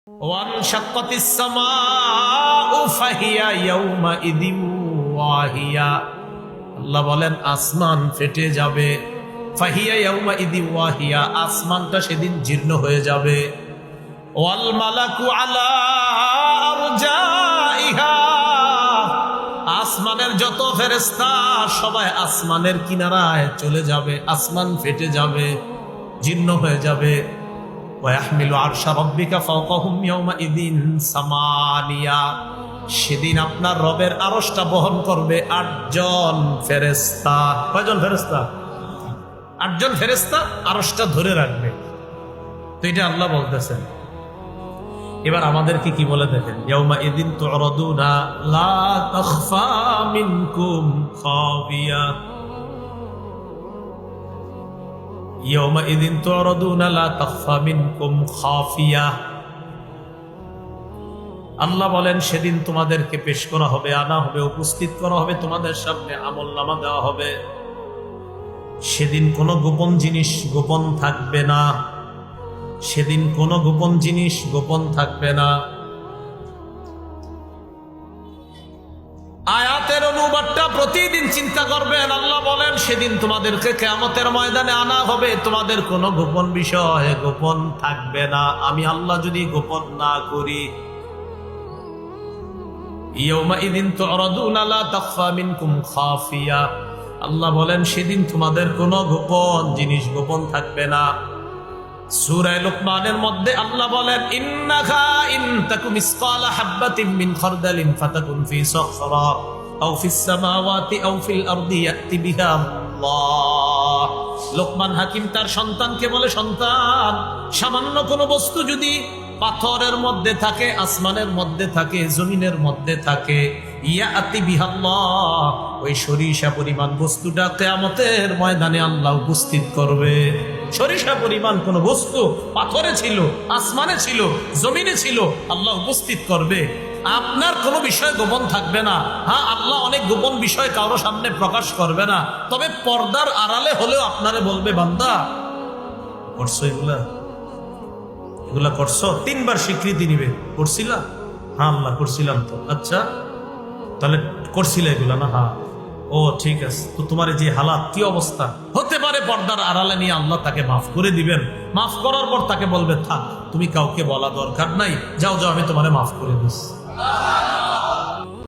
ওয়ানশাক্কাতিস সামাউ ফাহিয়া ইয়াউমাইযিন ওয়াহিয়া। আল্লাহ বলেন আসমান ফেটে যাবে। ফাহিয়া ইয়াউমাইযিন ওয়াহিয়া, আসমানটা সেদিন জীর্ণ হয়ে যাবে। ওয়াল মালাকু আলা আরজাইহা, আসমানের যত ফেরেশতা সবাই আসমানের কিনারায় চলে যাবে। আসমান ফেটে যাবে, জীর্ণ হয়ে যাবে। ওয়াহমিলু আরশা রাব্বিকা ফাওকাহুম ইয়াউমাইযিন সামানিয়া, সেদিন আপনার রবের আরশটা বহন করবে 8 জন ফেরেশতা। কয়জন ফেরেশতা? 8 জন ফেরেশতা আরশটা ধরে রাখবে। তো এটা আল্লাহ বলতেছেন। এবার আমাদেরকে কি বলে দেখেন, ইয়াউমাইযিন তু'রাদুনা লা তাখফা মিনকুম খাফিয়া। ইয়াউমাইযিন তু'রাদুনা লা তাখফা মিনকুম খাফিয়া। আল্লাহ বলেন সেদিন তোমাদেরকে পেশ করা হবে, আনা হবে, উপস্থিত করা হবে, তোমাদের সামনে আমলনামা দেওয়া হবে। সেদিন কোনো গোপন জিনিস গোপন থাকবে না। সেদিন কোনো গোপন জিনিস গোপন থাকবে না। আয়াতের অনুবাদটা প্রতিদিন চিন্তা করবেন। আল্লাহ বলেন সেদিন তোমাদেরকে কিয়ামতের ময়দানে আনা হবে, তোমাদের কোনো গোপন বিষয় গোপন থাকবে না, আমি আল্লাহ যদি গোপন না করি। ইয়াউমাইযিন তু'রাদুনা লা তাখফা মিনকুম খাফিয়া, আল্লাহ বলেন সেদিন তোমাদের কোনো গোপন জিনিস গোপন থাকবে না। সূরা লুকমানের মধ্যে আল্লাহ বলেন ইন্নাকা ইন তাকুম মিসকালা হাববাতিন মিন খারদালিন ফাতাকুন ফি সাখরা আও ফিস সামাওয়াতি আও ফিল আরদি ইয়াতি বিহা আল্লাহ। লোকমান হাকিম তার সন্তানকে বলে, সন্তান, সামান্য কোনো বস্তু যদি পাথরের মধ্যে থাকে, আসমানের মধ্যে থাকে, জমিনের মধ্যে থাকে, ইয়াতি বিহা আল্লাহ, ওই সরিষা পরিমাণ বস্তুটা কিয়ামতের ময়দানে আল্লাহ উপস্থিত করবে। সরিষা পরিমাণ কোন বস্তু পাথরে ছিল, আসমানে ছিল, জমিনে ছিল, আল্লাহ উপস্থিত করবে। আপনার কোনো বিষয় গোপন থাকবে না। হ্যাঁ, আল্লাহ অনেক গোপন বিষয় কারো সামনে প্রকাশ করবে না, তবে পর্দার আড়ালে হলেও আপনারে বলবে, বান্দা করছো এগুলা, এগুলা করছো। 3 বার স্বীকৃতি নিবে, করছিলা? হ্যাঁ আল্লাহ করছিলাম তো। আচ্ছা তাহলে করছিলে এগুলা না? হ্যাঁ। ও ঠিক আছে, তো তোমার যে হালাত কি অবস্থা হতে পারে, পর্দার আড়ালে নিয়ে আল্লাহ তাকে মাফ করে দিবেন। মাফ করার পর তাকে বলবে, থাক, তুমি কাউকে বলা দরকার নাই, যাও যাও, আমি তোমারে মাফ করে দিচ্ছি।